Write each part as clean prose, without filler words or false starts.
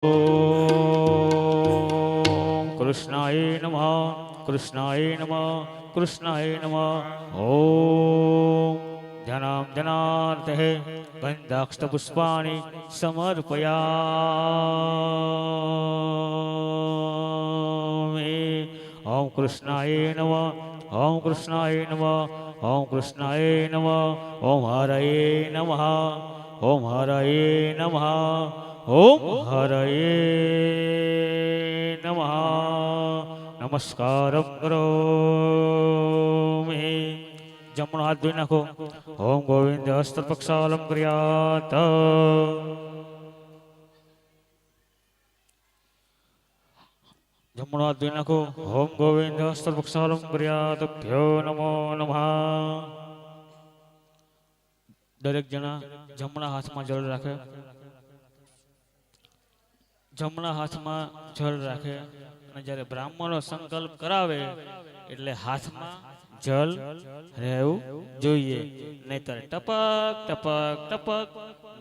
ઓમ કૃષ્ણાય નમઃ કૃષ્ણાય નમઃ કૃષ્ણાય નમઃ ઓમ ધનામ ધનાર્થે ગંધાક્ષત પુષ્પાણિ સમર્પયામિ ઓમ કૃષ્ણાય નમઃ ઓમ કૃષ્ણાય નમઃ ઓમ કૃષ્ણાય નમઃ ઓમ હરયે નમઃ ઓમ હરયે નમઃ ઓમ હરયે નમઃ નમસ્કારમ કરોમિ જમણો હાથ ધોઈ નાખો ઓમ ગોવિંદ હસ્ત પ્રક્ષાલમ કર્યાત જમણો હાથ ધોઈ નાખો ઓમ ગોવિંદ હસ્ત પ્રક્ષાલમ કર્યાત ભ્યો નમો નમઃ દરેક જણા જમણા હાથમાં જળ રાખે જમણા હાથમાં જળ રાખે અને જ્યારે બ્રાહ્મણો સંકલ્પ કરાવે એટલે હાથમાં જળ રહેવું જોઈએ નહીતર ટપક ટપક ટપક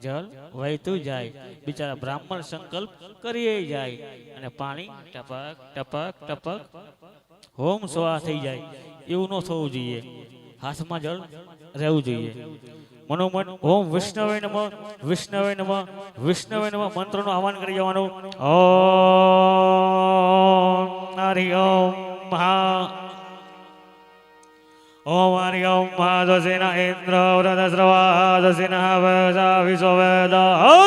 જળ વહેતું જાય બિચારા બ્રાહ્મણ સંકલ્પ કરીએ જાય અને પાણી ટપક ટપક ટપક હોમ સ્વા થઈ જાય એવું ન થવું જોઈએ હાથમાં જળ રહેવું જોઈએ મનોમન ઓમ વિષ્ણવે નમઃ વિષ્ણવે નમઃ વિષ્ણવે નમઃ મંત્રનું આહવાન કરી જવાનું ઓમ હરિ ઓમ મહા ઓમ હરિ ઓમ મહાદશેન ઇન્દ્ર વ્રતસ્રવાદશેન વસા વિશ્વવેદ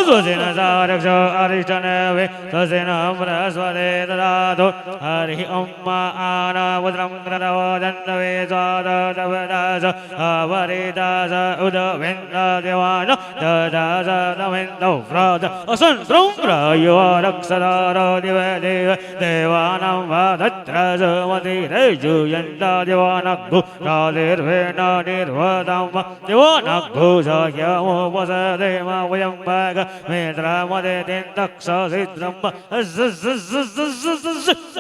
દશેન સારક્ષ અરિષ્ટનેવે દશેન બૃહસ્પતે દદાતુ હરિ ઓમ આનવદ્રમ ક્રતવદન્તવે સ્વાદતવદાસ અવરિદાસ ઉદવેન્દ્ર દેવાન દદાસ નવેન્દ્ર વ્રત અસંત્રમ પ્રયો રક્ષદાર દિવે દેવ દેવાનાં વદત્ર સમતિ રેજુયન્ત દેવાનગુ નિર્વેણ નિર્વદમ દેવાનઘોષયમો વસદેમ વયં ભાગ મેત્રામદે તેન્દક્ષસિદ્રમ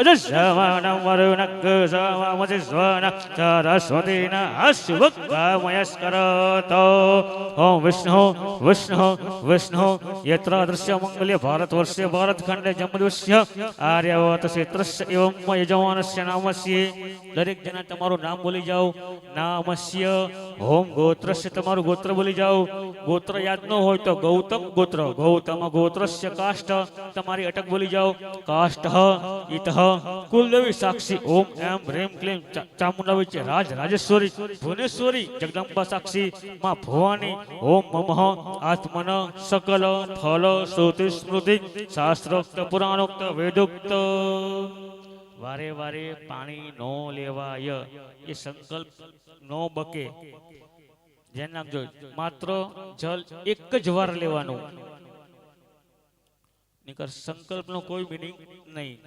અજસ્યમાनं વરુણગસમસિસ્વન સરસ્વતીન અશુભકામયસ્કરોતો ઓમ વિષ્ણુ વિષ્ણુ વિષ્ણુ યત્ર દૃશ્યમંગલ્ય ભારતવર્ષે ભારતખંડે જમદુષ્ય આર્યવત ક્ષેત્રસ્ય એવં યજમાનસ્ય નામસ્ય દરેક જણા તમારું નામ બોલી જાઓ નામસ્ય હોમ ગોત્રસ્ય તમારું ગોત્ર બોલી જાઓ ગોત્ર યાદ ન હોય તો ગૌતમ ગોત્ર ગૌતમ ગોત્રસ્ય કાષ્ટ તમારી અટક બોલી જાઓ કાષ્ટ ઇતઃ કુલદેવી સાક્ષી ઓમ એમ રેમ ક્લીમ ચામુંડા વિચે રાજ રાજેશ્વરી ભુવનેશ્વરી જગદંબા સાક્ષી માં ભવાની ઓમ મમઃ આત્મન સકલ ફલ શ્રુતિ સ્મૃતિ શાસ્ત્રોક્ત પુરાણોક્ત વેદોક્ત વારે વારે પાણી નો લેવાય એ સંકલ્પ નો બકે ધ્યાન રાખજો માત્ર જલ એક જ વાર લેવાનું નિકર સંકલ્પનો કોઈ મિનિંગ નહીં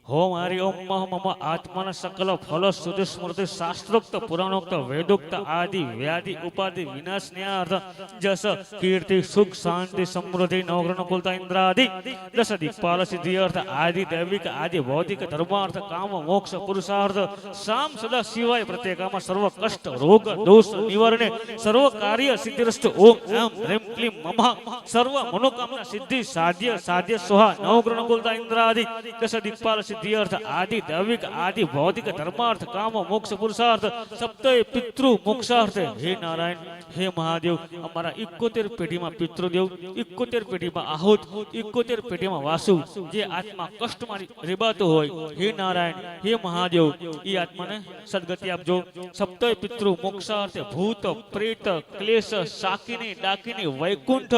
હોમ હરિ ઓમ મમ આત્મન સકલ ફલ શુદ્ધ સ્મૃતિ શાસ્ત્રોક્ત પુરાણોક્ત વેદોક્ત આદિ વ્યાધિ ઉપાધિ વિનાશ ન્યાર્થ જસ કીર્તિ સુખ શાંતિ સમૃદ્ધિ નવગ્રહ કુલતા ઇન્દ્રાદિ દસ દિક્પાલ સિદ્ધિ અર્થ આદિ દૈવિક આદિ ભૌતિક ધર્માર્થ કામ મોક્ષ પુરુષાર્થ સામ સદા શિવાય પ્રત્યેકામ સર્વ કષ્ટ રોગ દોષ નિવારણે સર્વ કાર્ય સિદ્ધિરસ્તુ ઓમ એમ રેમ ક્લીમ મમ સર્વ મનોકામના સિદ્ધિ સાધ્ય સાધ્ય સોહા નવગ્રહ કુલતા ઇન્દ્રાદિ દસ દિક્પાલ અર્થ આદિ દૈવિક આદિ ભૌતિક ધર્માર્થ કામ મોક્ષ પુરુષાર્થ સપ્તય પિતૃ મોક્ષાર્થ હે નારાયણ હે મહાદેવ અમારા 71 પેઢીમાં પિતૃદેવ 71 પેઢીમાં આહુત 71 પેઢીમાં વાસુ જે આત્મા કષ્ટમાં રેબાતો હોય હે નારાયણ હે મહાદેવ એ આત્માને સદગતિ આપજો સપ્તય પિતૃ મોક્ષાર્થ ભૂત પ્રેત ક્લેશ શાકિની ડાકિની વૈકુંઠ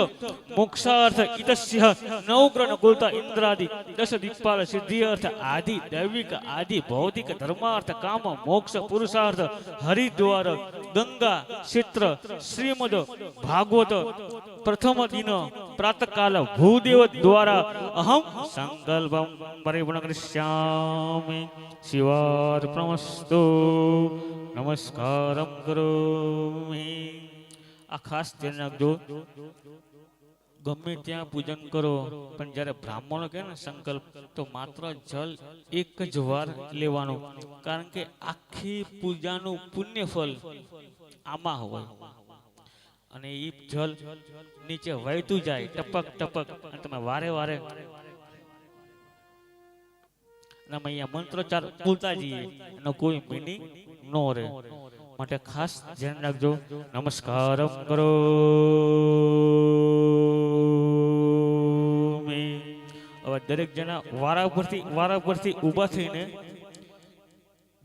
મોક્ષાર્થ ઇતસ્ય નવગ્રહ કુલતા ઇન્દ્રાદિ દસ દિક્પાલ સિદ્ધિ અર્થ આદિ દૈવિક આદિ ભૌતિક ધર્માર્થ કામ મોક્ષ પુરુષાર્થ હરિદ્વાર ગંગા ક્ષેત્ર શ્રીમદ ભાગવત પ્રથમ દિન પ્રાતકાલ ભૂદેવ દ્વારા અહમ સંકલ્પમ પરિપૂર્ણ કરિષ્યામિ શિવાર્પણમસ્તુ નમસ્કારમ કરોમિ આ ખાસ ધ્યાન રાખજો ગમે ત્યાં પૂજન કરો પણ જ્યારે બ્રાહ્મણો કહે ને સંકલ્પ તો માત્ર જલ એક જ વાર લેવાનું કારણ કે આખી પૂજાનું પુણ્ય ફળ આમાં હોય અને એ જલ નીચે વહેતું જાય ટપક ટપક અને તમે વારે વારે અને અમે અહીંયા મંત્રોચ્ચાર બોલતા જઈએ એનો કોઈ મિનિંગ નો રહે. માટે ખાસ ધ્યાન રાખજો. નમસ્કારમ કરો. હવે દરેક જણા વારા પરથી ઊભા થઈને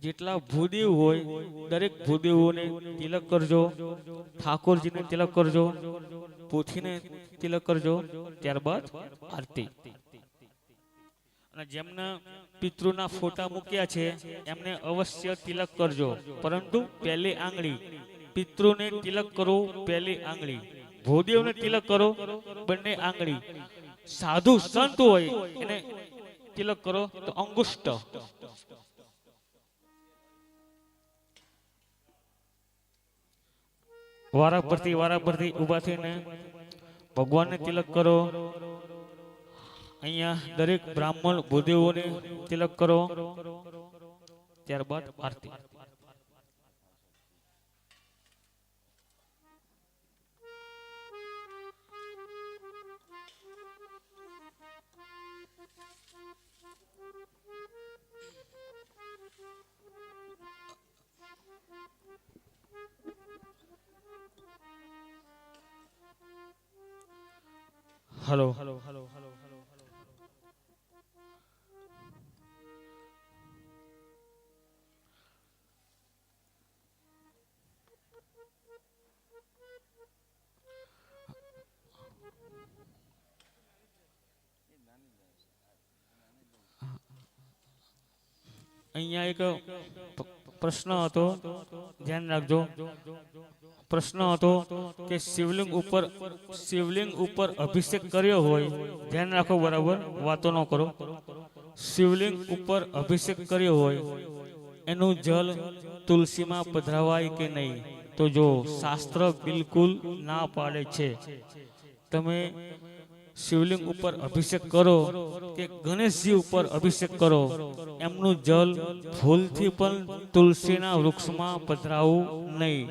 જેટલા ભૂદેવ હોય દરેક ભૂદેવોને તિલક કરજો. ઠાકોરજીને તિલક કરજો. પોથીને તિલક કરજો. ત્યારબાદ આરતી. અને જેમના પિતૃના ફોટા મૂક્યા છે એમને અવશ્ય તિલક કરજો. પરંતુ પહેલી આંગળી પિતૃને તિલક કરો, પહેલી આંગળી ભૂદેવને તિલક કરો, બંને આંગળી. સાધુ સંત હોય એને તિલક કરો તો અંગુષ્ઠ. વારા પરથી ઊભા થઈને ભગવાનને તિલક કરો. અહીંયા દરેક બ્રાહ્મણ ભૂદેવોને તિલક કરો. ત્યારબાદ આરતી. હલો. અહીંયા એક પ્રશ્ન હતો, ધ્યાન રાખજો. પ્રશ્ન હતો કે શિવલિંગ ઉપર અભિષેક કર્યો હોય, ધ્યાન રાખો બરાબર, વાતો ન કરો. શિવલિંગ ઉપર અભિષેક કર્યો હોય એનું જલ તુલસીમાં પધરાવાય કે નહીં? તો જો શાસ્ત્ર બિલકુલ ના પાડે છે. તમે શિવલિંગ ઉપર અભિષેક કરો કે ગણેશજી ઉપર અભિષેક કરો, એમનું જલ ભૂલથી પણ તુલસીના વૃક્ષમાં પધરાવવું નહીં.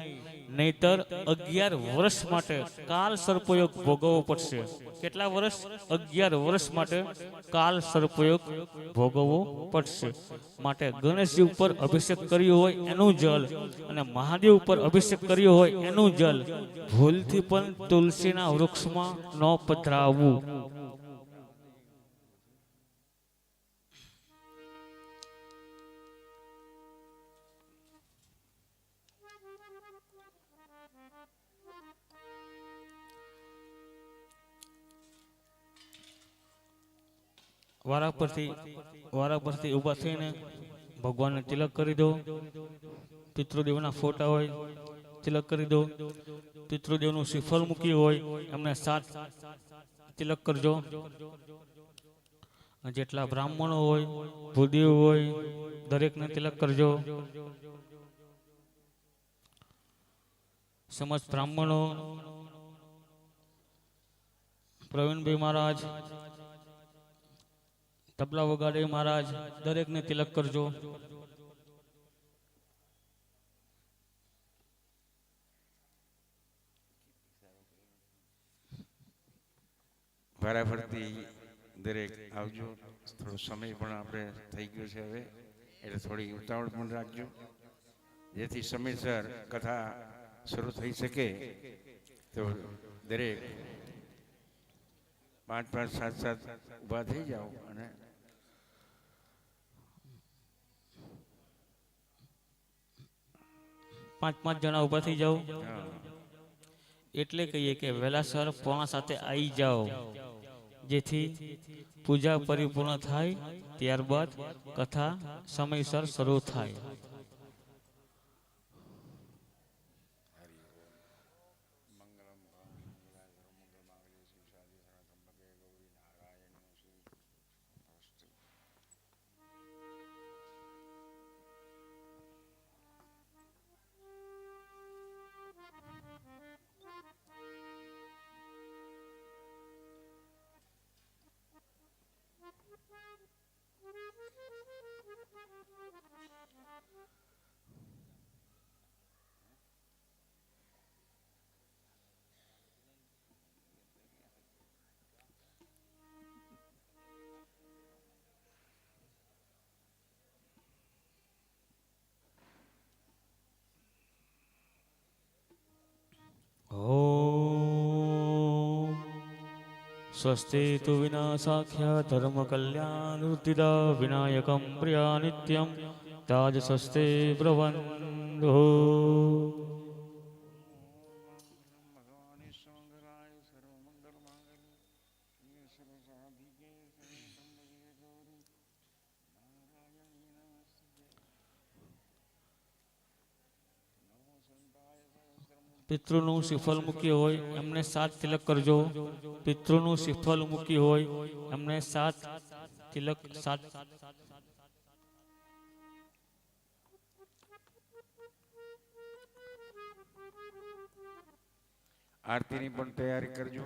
નહીતર 11 વર્ષ માટે કાલ સર્પયોગ ભોગવવો પડશે. કેટલા વર્ષ? 11 વર્ષ માટે કાલ સર્પયોગ ભોગવવો પડશે. માટે ગણેશજી ઉપર અભિષેક કર્યો હોય એનું જલ અને મહાદેવ ઉપર અભિષેક કર્યો હોય એનું જલ ભૂલથી પણ તુલસીના વૃક્ષમાં ન પધરાવવું. વારા પરથી ઊભા થઈને ભગવાનને તિલક કરી દો. પિતૃદેવના ફોટા હોય તિલક કરી દો. પિતૃદેવનું શ્રીફળ મૂક્યું હોય એમને 7 તિલક કરજો. જેટલા બ્રાહ્મણો હોય ભૂદેવ હોય દરેકને તિલક કરજો. સમસ્ત બ્રાહ્મણો, પ્રવીણભાઈ મહારાજ, તબલા વગાડે મહારાજ, દરેકને તિલક કરજો. વારાફરતી દરેક આવજો. થોડો સમય પણ આપણે થઈ ગયો છે હવે, એટલે થોડી ઉતાવળ પણ રાખજો, જેથી સમયસર કથા શરૂ થઈ શકે. તો દરેક 5-5, 7-7 ઊભા થઈ જાઓ અને 5-5 જણા ઊભા થઈ જાઓ. એટલે કહીએ કે વહેલાસર 6:45 આવી જાઓ, જેથી પૂજા પરિપૂર્ણ થાય. ત્યારબાદ કથા સમયસર શરૂ થાય. स्वस्ति तु विनाशाख्या धर्मकल्याणरुद्धिदा विनायकं प्रिया नित्यं ताज स्वस्ति ब्रवन्धो ભગવાને સમંગલાય સર્વમંગલ માંગલ્ય શિવે સર્વસાધિકે શરણત્ર્યંબકે ગૌરી નારાયણી નમસ્તે નમો સંતાય સહસ્રમૂર્તિ પિતૃનું શ્રીફળ મૂક્યું હોય એમને 7 તિલક કરજો. પિતૃનું શ્રીફળ મૂક્યું હોય એમને 7 તિલક 7. આરતીની પણ તૈયારી કરજો.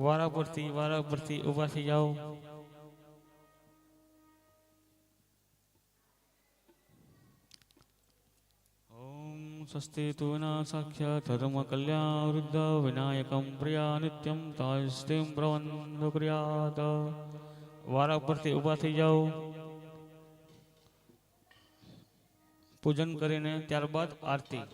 વારા પરથી ઊભા થઈ જાઓ. ઓમ સ્વસ્તિ તુ વિનાશાખ્યા ધર્મ કલ્યાણ વૃદ્ધ વિનાયકમ પ્રિયા નિત્યમ તાસ્તિમ પ્રવંદ ક્રિયાત. વારા પરથી ઊભા થઈ જાઓ. પૂજન કરીને ત્યારબાદ આરતી.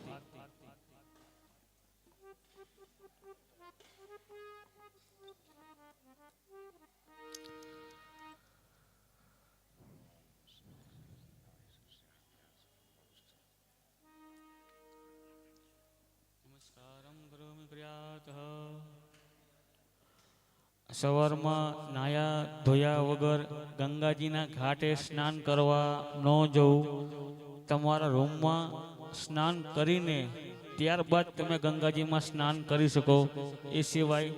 સવારમાં નાયા ધોયા વગર ગંગાજીના ઘાટે સ્નાન કરવા ન જવું. તમારા રૂમમાં સ્નાન કરીને ત્યારબાદ તમે ગંગાજીમાં સ્નાન કરી શકો. એ સિવાય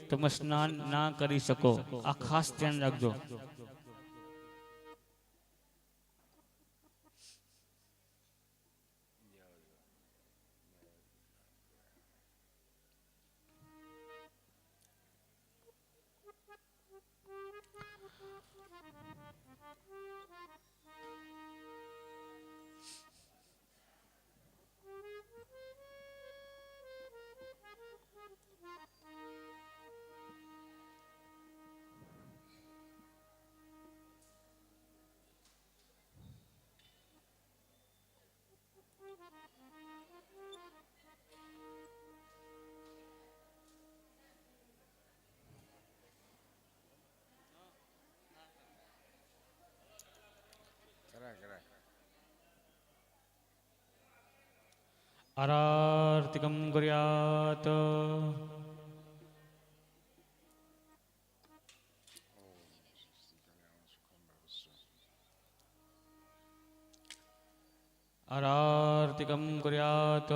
તમે સ્નાન ના કરી શકો. આ ખાસ ધ્યાન રાખજો. આરાર્તિકમ કુર્યાત. આરાર્તિકમ કુર્યાત.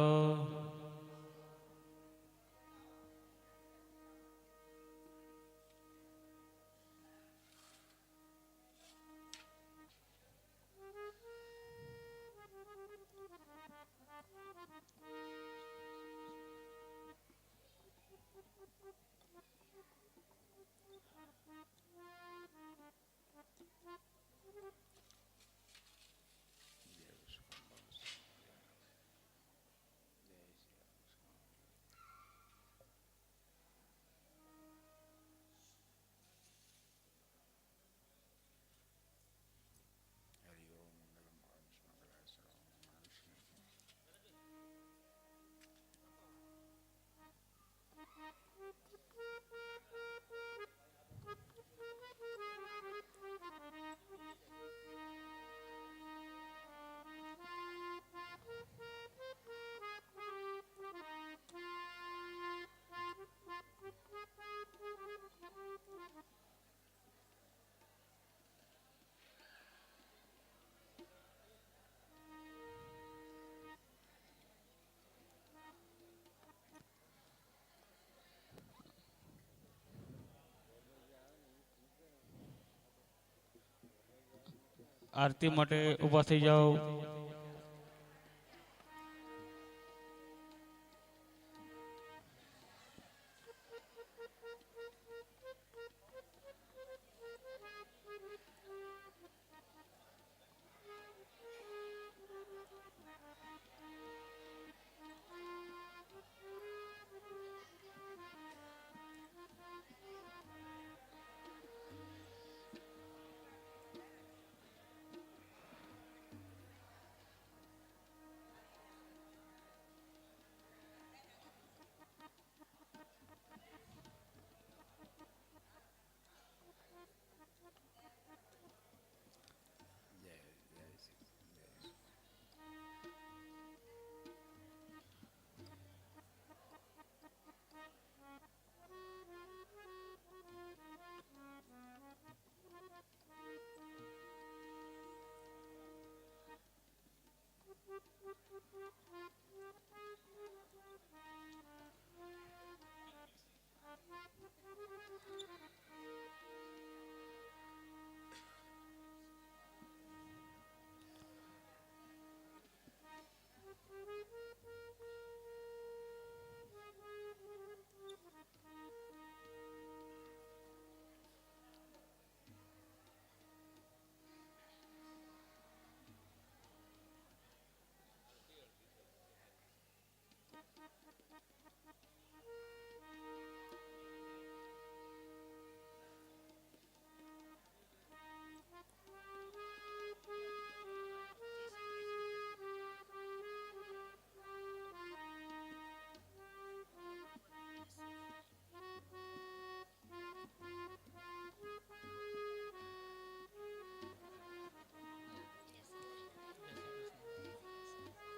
આરતી માટે ઊભા થઈ જાઓ.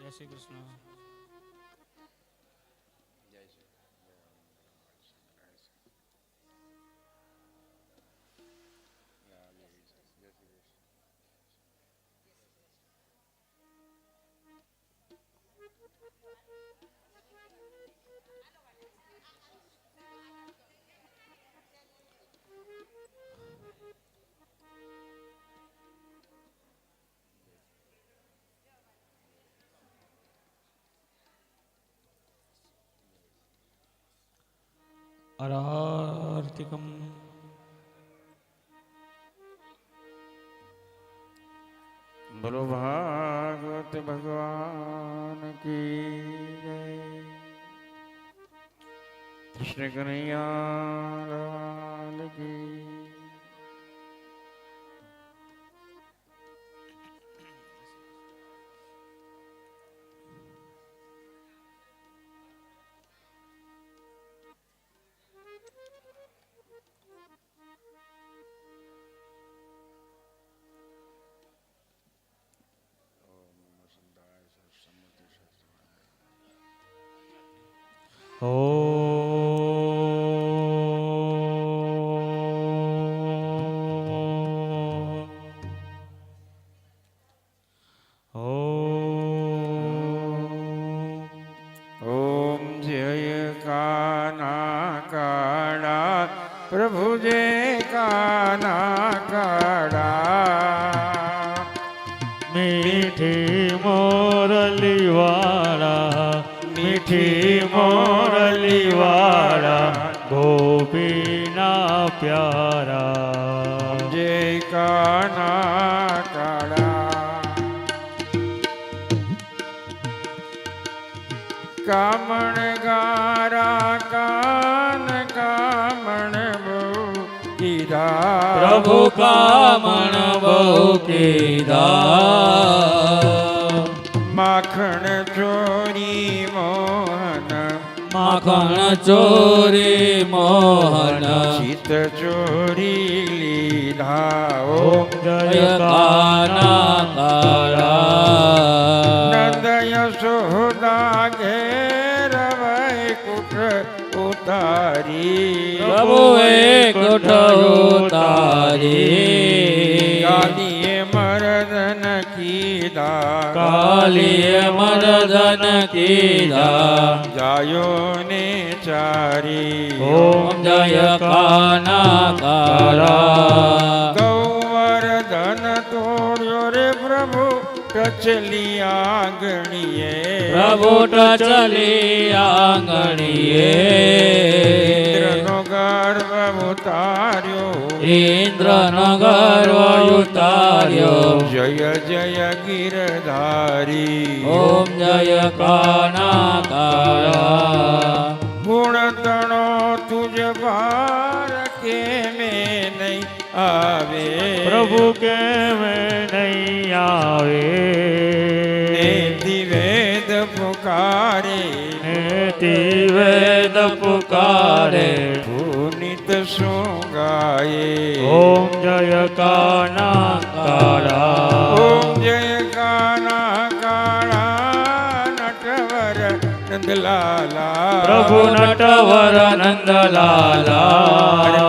જય શ્રી કૃષ્ણ. અરાર્તિકમ. બોલો ભાગવત ભગવાન કી જય. કૃષ્ણ કનૈયા લાલ કી. ઓમ જય કાના કાળા પ્રભુ જય કાના કાળા. મીઠી મોરલી વાળા, મીઠી મોરલી વાળા, ગોપીના પ્યારા. જય કાના કાળા. કામણ ગારા કાન કામણ બહુ કીધા. પ્રભુ કામણ બહુ કીધા. માખણ ચોરી મોહન, માખણ ચોરી મોહન, ચિત ચોરી લીધા. ઓમ જય કાના કાળા. નંદ યશોદા ઘેર વૈકુંઠ ઉતારી. પ્રભુએ કુઠ ઉતારી. કાલીએ મરદન કીધા. કાલીએ મરદન કીધા. જાયો ને ચારી. ઓમ જય કાના કાળા. ગૌવર્ધન તોડ્યો રે ટચલી આંગણીએ પ્રભુ ટચલી આંગણીએ ઇન્દ્રનો ગર્વ ઉતાર્યો ઇન્દ્રનો ગર્વ ઉતાર્યો જય જય ગિરધારી ઓમ જય કાના કાળા ગુણ તણો તુજ ભાર કે મેં નહીં આવે પ્રભુ કે મેં નહીં આવે નેતિ વેદ પુકારે નેતિ વેદ પુકારે પુનિત સુગાયે ઓમ જય કાના કાળા ઓમ જય કાના કાળા નટવર નંદલાલા પ્રભુ નટવર નંદલાલા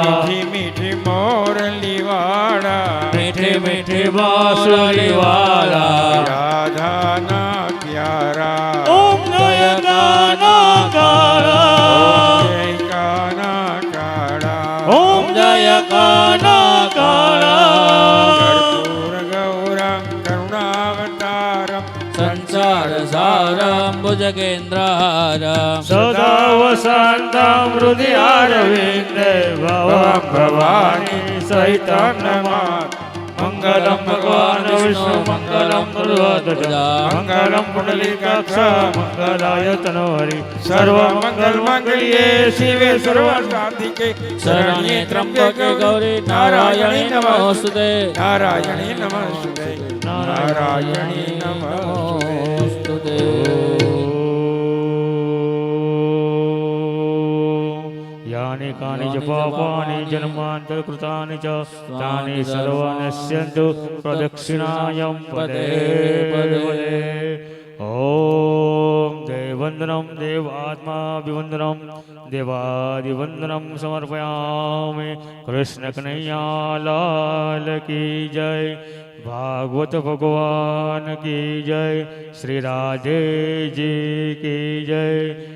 મીઠી મીઠી મોરલી વાળા મીઠી મીઠી બાંસુરી વાલા રાધાના પ્યારા ઓમ જય કાના કાળા જય કાના કાળા ઓમ જય કાના કાળા કર્પૂર ગૌરમ કરુણાવતારમ સંસાર સારમ ભુજગેન્દ્રહારમ સદા વસંતમ હૃદયારવિંદે ભવમ ભવાની સહિતમ નમામિ મંગલમ ભગવાન વિષ્ણુ મંગલમ ગુરુધ્વજ મંગલમ પુંડલીકાક્ષ મંગલાય તનોહરિ સર્વ મંગલ મંગલ્યે શિવે સર્વસાધિકે શરણ્યે ત્રંબકે ગૌરી નારાયણી નમોસ્તુતે નારાયણી નમસ્તે નારાયણી નમસ્તે નમોસ્તુતે યાની કાની ચ પાપાની જન્માંતર કૃતાની ચ તાની સર્વનશ્યન્તુ પ્રદક્ષિણાયં પદે પદે ઓમ દેવવંદનમ દેવાત્માભિવંદનમ દેવાદિવંદનમ સમર્પયામિ કૃષ્ણ કનૈયા લાલ કી જય ભાગવત ભગવાન કી જય શ્રી રાધેજી કી જય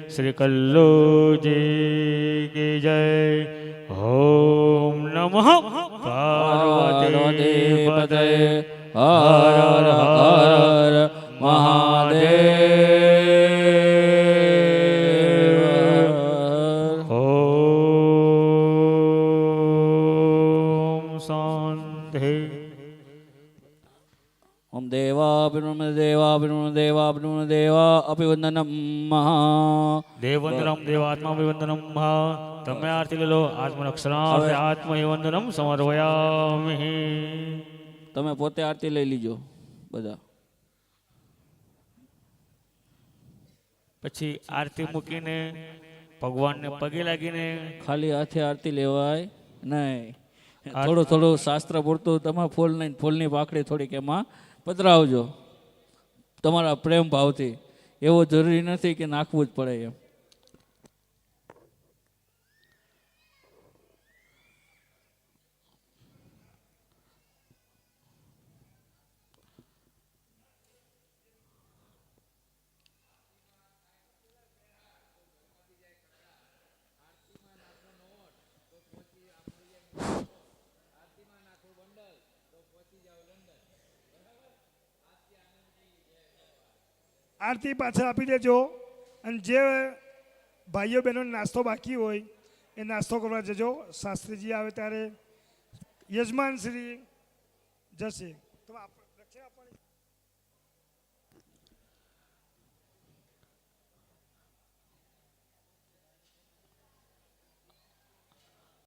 શ્રી કલ્લુજી કી જય ઓમ નમઃ પાર્વતી પદે હર હર હર મહાદેવ ઓમ શાંતિ ઓમ દેવા અભિવંદનમ મહા દેવવંદનમ દેવાત્માભિવંદનમ તમે આરતી લે લો આત્મરક્ષણાર્થે આત્મવિવંદનમ સમર્પયામિ તમે પોતે આરતી લઈ લીજો બધા પછી આરતી મૂકીને ભગવાનને પગે લાગીને ખાલી હાથે આરતી લેવાય નહીં થોડું થોડું શાસ્ત્ર પૂરતું તમે ફૂલની પાકડી થોડીક એમાં પધરાવજો તમારા પ્રેમ ભાવથી એવું જરૂરી નથી કે નાખવું જ પડે એમ આરતી પાછળ આપી દેજો અને જે ભાઈઓ બહેનો નાસ્તો બાકી હોય એ નાસ્તો કરવા જજો શાસ્ત્રીજી આવે ત્યારે યજમાન શ્રી જશે તો દક્ષિણા આપવાની